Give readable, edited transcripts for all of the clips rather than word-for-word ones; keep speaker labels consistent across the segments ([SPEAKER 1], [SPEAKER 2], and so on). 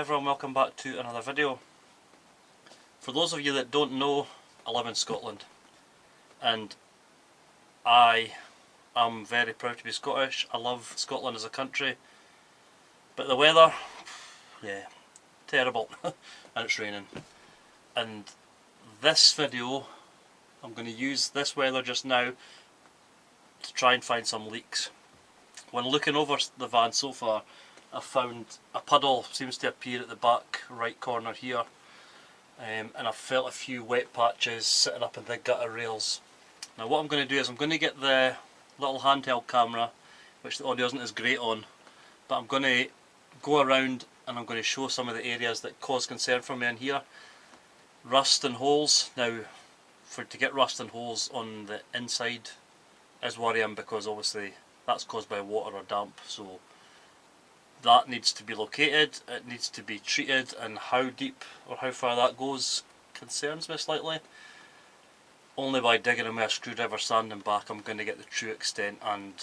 [SPEAKER 1] everyone, welcome back to another video. For those of you that don't know, I live in Scotland and I am very proud to be Scottish. I love Scotland as a country, but the weather, yeah, terrible and it's raining. And this video, I'm going to use this weather just now to try and find some leaks. When looking over the van so far, I've found a puddle seems to appear at the back right corner here, and I've felt a few wet patches sitting up in the gutter rails. Now what I'm going to do is I'm going to get the little handheld camera, which the audio isn't as great on, but I'm going to go around and I'm going to show some of the areas that cause concern for me in here. Rust and holes. Now to get rust and holes on the inside is worrying, because obviously that's caused by water or damp, so that needs to be located, it needs to be treated, and how deep or how far that goes concerns me slightly. Only by digging in with a screwdriver, sanding back, I'm going to get the true extent, and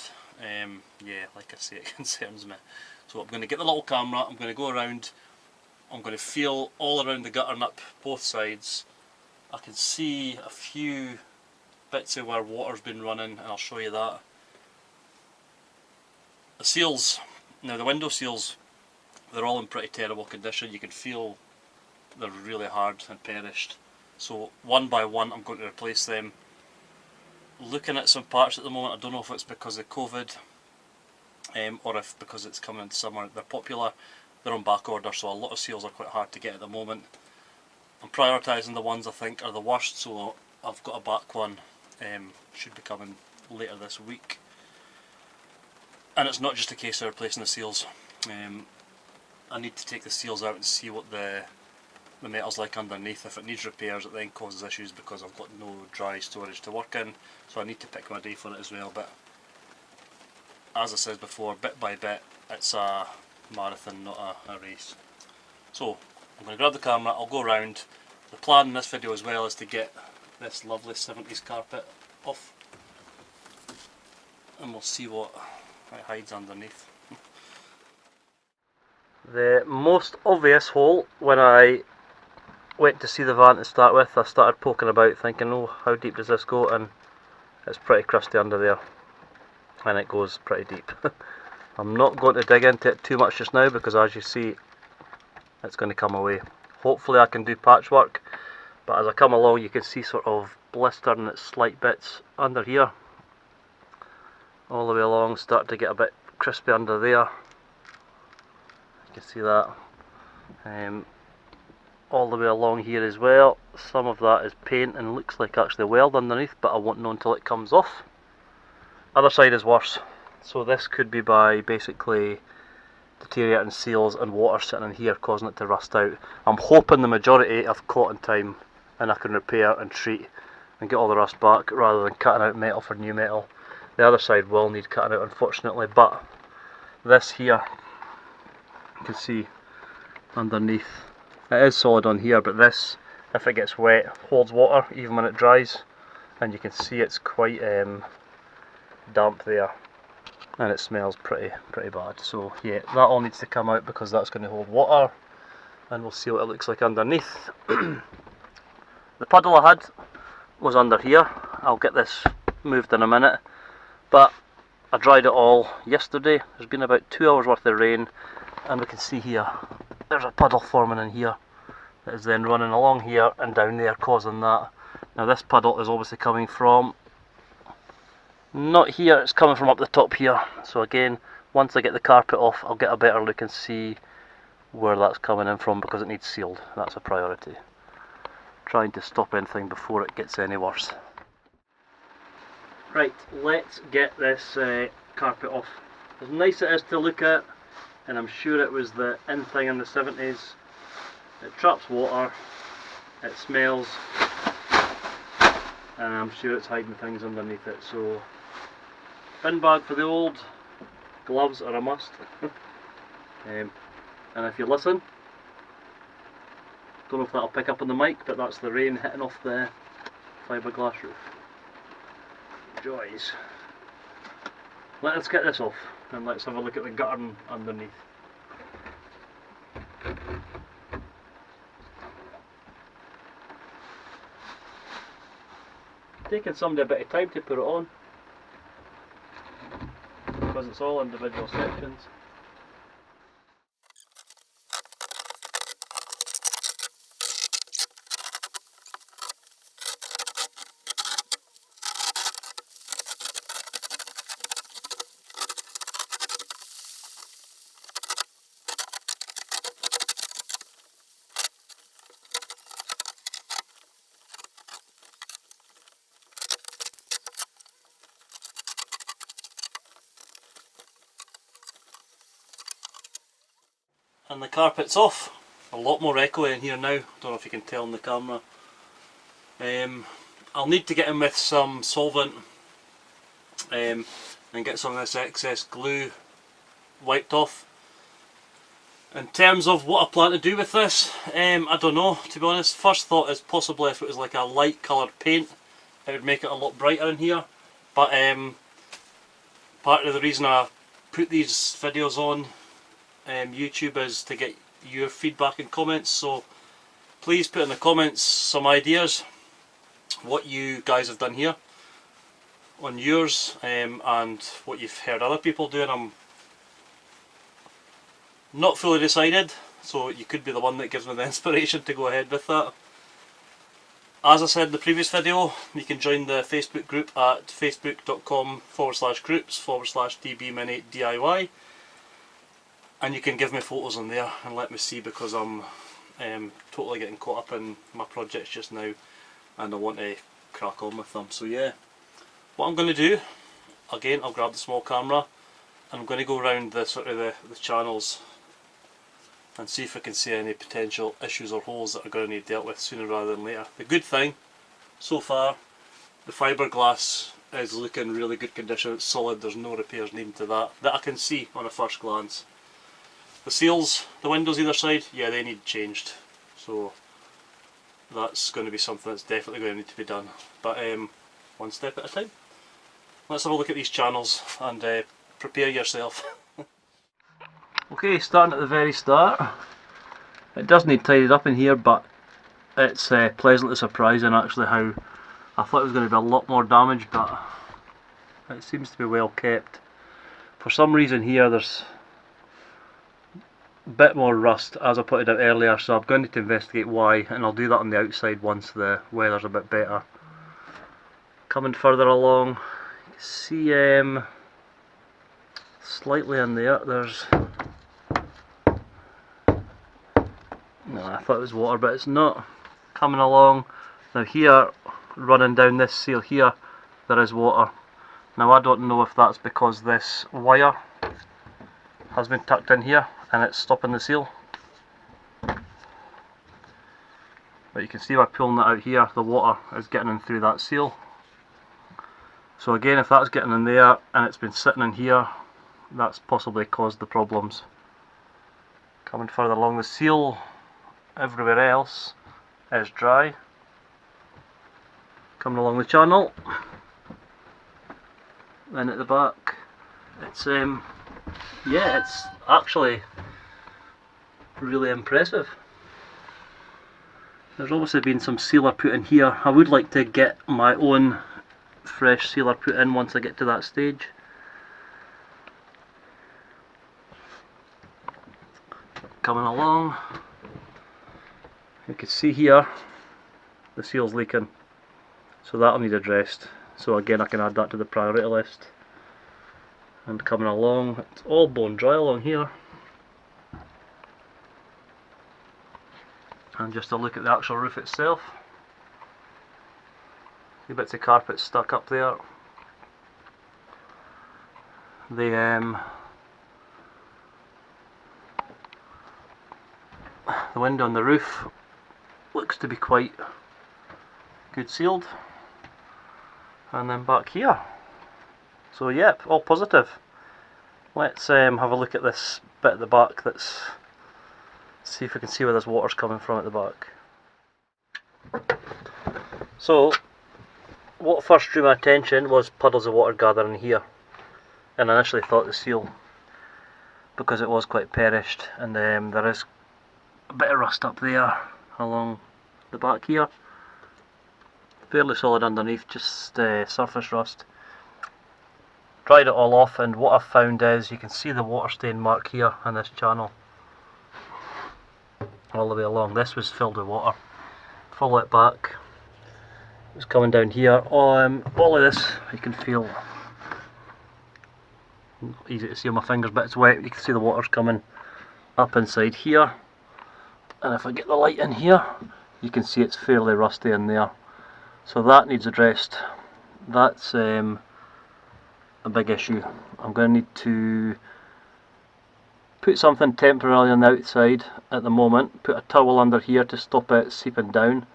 [SPEAKER 1] yeah, like I say, it concerns me. So I'm going to get the little camera, I'm going to go around, I'm going to feel all around the gutter and up both sides. I can see a few bits of where water's been running, and I'll show you that. The seals. Now the window seals, they're all in pretty terrible condition. You can feel they're really hard and perished. So one by one I'm going to replace them. Looking at some parts at the moment, I don't know if it's because of COVID or if because it's coming into summer. They're popular, they're on back order, so a lot of seals are quite hard to get at the moment. I'm prioritising the ones I think are the worst, so I've got a back one, should be coming later this week. And it's not just a case of replacing the seals. I need to take the seals out and see what the metal's like underneath. If it needs repairs, it then causes issues because I've got no dry storage to work in, so I need to pick my day for it as well. But as I said before, bit by bit, it's a marathon, not a race. So I'm going to grab the camera, I'll go around. The plan in this video as well is to get this lovely 70s carpet off, and we'll see what it hides underneath. The most obvious hole, when I went to see the van to start with, I started poking about thinking, oh, how deep does this go, and it's pretty crusty under there and it goes pretty deep. I'm not going to dig into it too much just now because, as you see, it's going to come away. Hopefully I can do patchwork, but as I come along you can see sort of blistering at slight bits under here. All the way along, start to get a bit crispy under there. You can see that. All the way along here as well. Some of that is paint and looks like actually weld underneath, but I won't know until it comes off. Other side is worse. So this could be by basically deteriorating seals and water sitting in here causing it to rust out. I'm hoping the majority I've caught in time and I can repair and treat and get all the rust back rather than cutting out metal for new metal. The other side will need cutting out, unfortunately, but this here, you can see underneath, it is solid on here, but this, if it gets wet, holds water even when it dries, and you can see it's quite damp there, and it smells pretty bad. So yeah, that all needs to come out because that's going to hold water, and we'll see what it looks like underneath. The puddle I had was under here. I'll get this moved in a minute. But I dried it all yesterday. There's been about 2 hours worth of rain, and we can see here there's a puddle forming in here that is then running along here and down there, causing that. Now this puddle is obviously coming from not here, it's coming from up the top here. So again, once I get the carpet off, I'll get a better look and see where that's coming in from, because it needs sealed. That's a priority. Trying to stop anything before it gets any worse. Right, let's get this carpet off. As nice it is to look at, and I'm sure it was the in thing in the 70s, it traps water, it smells, and I'm sure it's hiding things underneath it. So, bin bag for the old, gloves are a must. And if you listen, don't know if that'll pick up on the mic, but that's the rain hitting off the fiberglass roof. Joys. Let's get this off and let's have a look at the guttering underneath. taken somebody a bit of time to put it on, because it's all individual sections. And the carpet's off. A lot more echo in here now, don't know if you can tell on the camera. I'll need to get in with some solvent and get some of this excess glue wiped off. In terms of what I plan to do with this, I don't know, to be honest. First thought is possibly if it was like a light coloured paint, it would make it a lot brighter in here. But part of the reason I put these videos on YouTube is to get your feedback and comments, so please put in the comments some ideas what you guys have done here on yours, and what you've heard other people doing. I'm not fully decided, so you could be the one that gives me the inspiration to go ahead with that. As I said in the previous video, you can join the Facebook group at facebook.com/groups/dbmin8diy, and you can give me photos on there and let me see, because I'm totally getting caught up in my projects just now and I want to crack on with them. So yeah, what I'm going to do, again, I'll grab the small camera and I'm going to go around the sort of the channels and see if I can see any potential issues or holes that are going to need dealt with sooner rather than later. The good thing, so far, the fiberglass is looking really good condition, it's solid, there's no repairs needed to that I can see on a first glance. The seals, the windows either side, yeah, they need changed, so that's going to be something that's definitely going to need to be done. But one step at a time. Let's have a look at these channels and prepare yourself. Okay, starting at the very start. It does need tidied up in here, but it's pleasantly surprising actually how I thought it was going to be a lot more damage, but it seems to be well kept. For some reason here there's a bit more rust, as I pointed out earlier, so I'm going to need to investigate why, and I'll do that on the outside once the weather's a bit better. Coming further along, you can see slightly in there, there's... No, I thought it was water, but it's not. Coming along, now here, running down this seal here, there is water. Now I don't know if that's because this wire has been tucked in here and it's stopping the seal. But you can see by pulling that out here, the water is getting in through that seal. So again, if that's getting in there and it's been sitting in here, that's possibly caused the problems. Coming further along, the seal everywhere else is dry. Coming along the channel, then at the back, it's yeah, it's actually really impressive. There's obviously been some sealer put in here. I would like to get my own fresh sealer put in once I get to that stage. Coming along, you can see here the seal's leaking, so that'll need addressed. So again, I can add that to the priority list. And coming along, it's all bone dry along here. And just a look at the actual roof itself. A few bits of carpet stuck up there. The window on the roof looks to be quite good sealed. And then back here. So yep, all positive. Let's have a look at this bit at the back. Let's see if we can see where this water's coming from at the back. So what first drew my attention was puddles of water gathering here, and I initially thought the seal, because it was quite perished, and there is a bit of rust up there along the back here. fairly solid underneath, just surface rust. Dried it all off, and what I've found is you can see the water stain mark here on this channel all the way along. This was filled with water. Follow it back, it's coming down here. All of this you can feel, easy to see on my fingers, but it's wet. You can see the water's coming up inside here, and if I get the light in here you can see it's fairly rusty in there, so that needs addressed. That's a big issue. I'm going to need to put something temporarily on the outside at the moment, put a towel under here to stop it seeping down,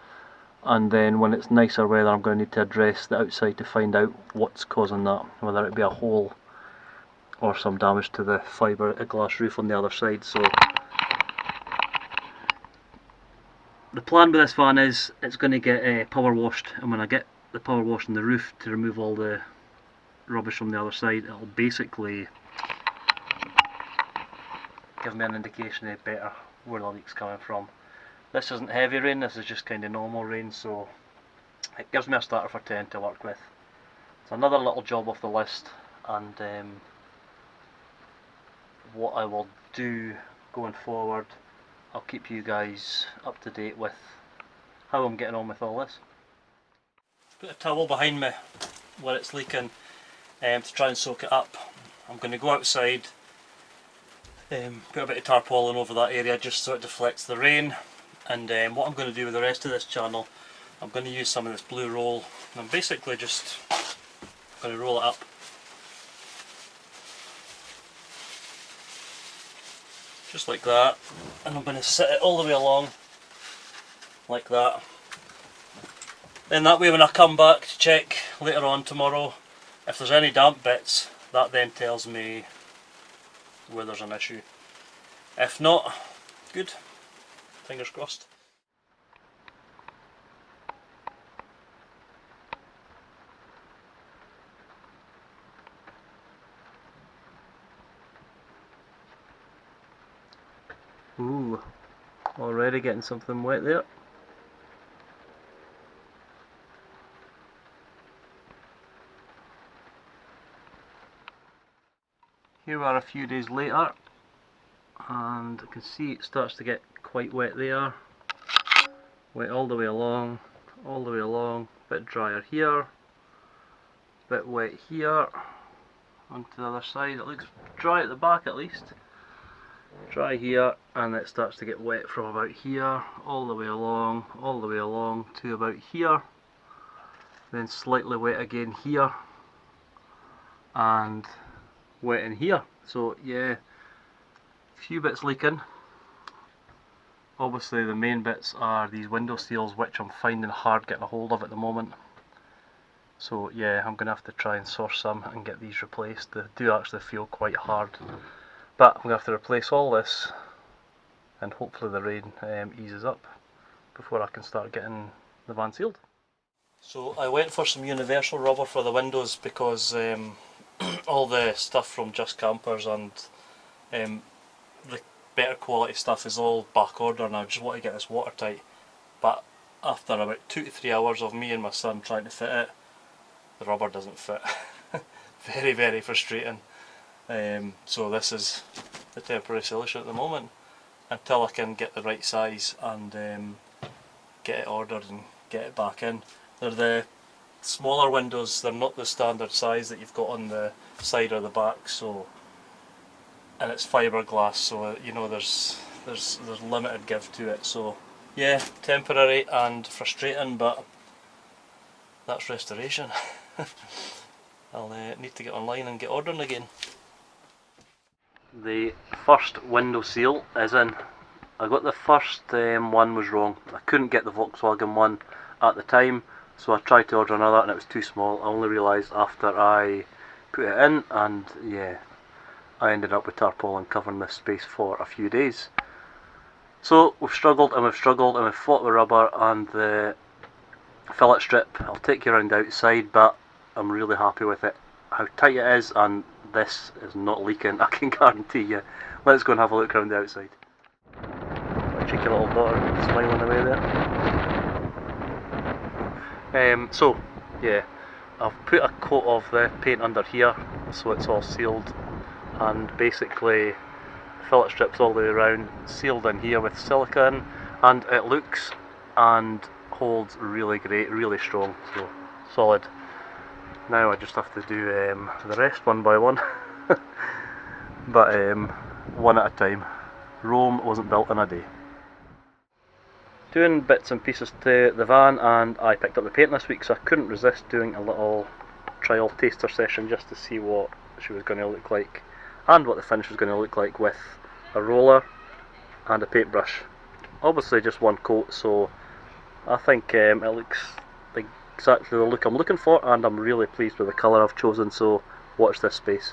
[SPEAKER 1] and then when it's nicer weather I'm going to need to address the outside to find out what's causing that, whether it be a hole or some damage to the fiberglass roof on the other side. So the plan with this van is it's going to get power washed, and when I get the power wash on the roof to remove all the rubbish from the other side, it'll basically give me an indication of better where the leak's coming from. This isn't heavy rain, this is just kind of normal rain, so it gives me a starter for 10 to work with. It's another little job off the list, and what I will do going forward, I'll keep you guys up to date with how I'm getting on with all this. Put a towel behind me where it's leaking to try and soak it up. I'm going to go outside, put a bit of tarpaulin over that area just so it deflects the rain, and what I'm going to do with the rest of this channel, I'm going to use some of this blue roll, and I'm basically just going to roll it up. Just like that, and I'm going to sit it all the way along like that. Then that way when I come back to check later on tomorrow, if there's any damp bits, that then tells me where there's an issue. If not, good. Fingers crossed. Ooh, already getting something wet there. Here we are a few days later, and I can see it starts to get quite wet there. Wet all the way along, bit drier here, bit wet here, onto the other side. It looks dry at the back at least. Dry here, and it starts to get wet from about here, all the way along to about here. Then slightly wet again here, and wet in here. So yeah, a few bits leaking. Obviously the main bits are these window seals, which I'm finding hard getting a hold of at the moment. So yeah, I'm going to have to try and source some and get these replaced. They do actually feel quite hard. But I'm going to have to replace all this, and hopefully the rain eases up before I can start getting the van sealed. So I went for some universal rubber for the windows because all the stuff from Just Campers and the better quality stuff is all back order, and I just want to get this watertight. But after about 2 to 3 hours of me and my son trying to fit it, the rubber doesn't fit. Very, very frustrating. So this is the temporary solution at the moment until I can get the right size and get it ordered and get it back in. They're the smaller windows, they're not the standard size that you've got on the side or the back, so, and it's fiberglass, so you know there's limited give to it. So yeah, temporary and frustrating, but that's restoration. I'll need to get online and get ordering again. The first window seal is in. I got the first one was wrong. I couldn't get the Volkswagen one at the time, so I tried to order another and it was too small. I only realised after I put it in, and yeah, I ended up with tarpaulin covering this space for a few days. So we've struggled and we've struggled and we've fought with rubber and the fillet strip. I'll take you around the outside, but I'm really happy with it. How tight it is, and this is not leaking, I can guarantee you. Let's go and have a look around the outside. A cheeky little daughter smiling away there. So yeah, I've put a coat of the paint under here so it's all sealed, and basically fillet strips all the way around, sealed in here with silicone, and it looks and holds really great, really strong, so solid. Now I just have to do the rest one by one, but one at a time. Rome wasn't built in a day. Doing bits and pieces to the van, and I picked up the paint this week, so I couldn't resist doing a little trial taster session just to see what she was going to look like and what the finish was going to look like with a roller and a paintbrush. Obviously just one coat, so I think it looks like exactly the look I'm looking for, and I'm really pleased with the colour I've chosen, so watch this space.